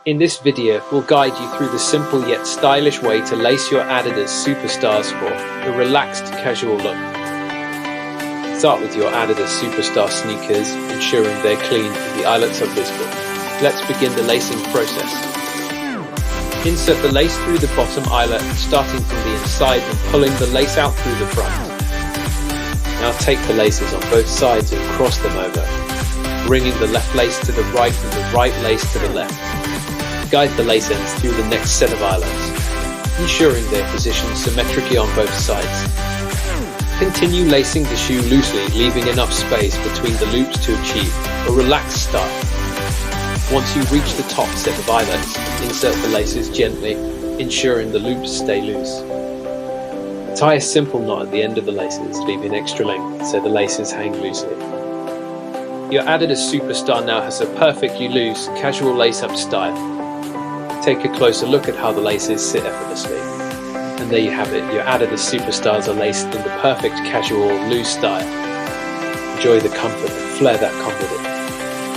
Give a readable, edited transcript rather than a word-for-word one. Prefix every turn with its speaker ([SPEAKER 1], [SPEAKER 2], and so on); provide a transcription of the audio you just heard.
[SPEAKER 1] In this video, we'll guide you through the simple yet stylish way to lace your Adidas Superstars for a relaxed, casual look. Start with your Adidas Superstar sneakers, ensuring they're clean and the eyelets are visible. Let's begin the lacing process. Insert the lace through the bottom eyelet, starting from the inside and pulling the lace out through the front. Now take the laces on both sides and cross them over, bringing the left lace to the right and the right lace to the left. Guide the lace ends through the next set of eyelets, ensuring they're positioned symmetrically on both sides. Continue lacing the shoe loosely, leaving enough space between the loops to achieve a relaxed style. Once you reach the top set of eyelets, insert the laces gently, ensuring the loops stay loose. Tie a simple knot at the end of the laces, leaving extra length so the laces hang loosely. Your Adidas Superstar now has a perfectly loose, casual lace-up style. Take a closer look at how the laces sit effortlessly. And there you have it, your Adidas Superstars are laced in the perfect casual, loose style. Enjoy the comfort and flair that come with it.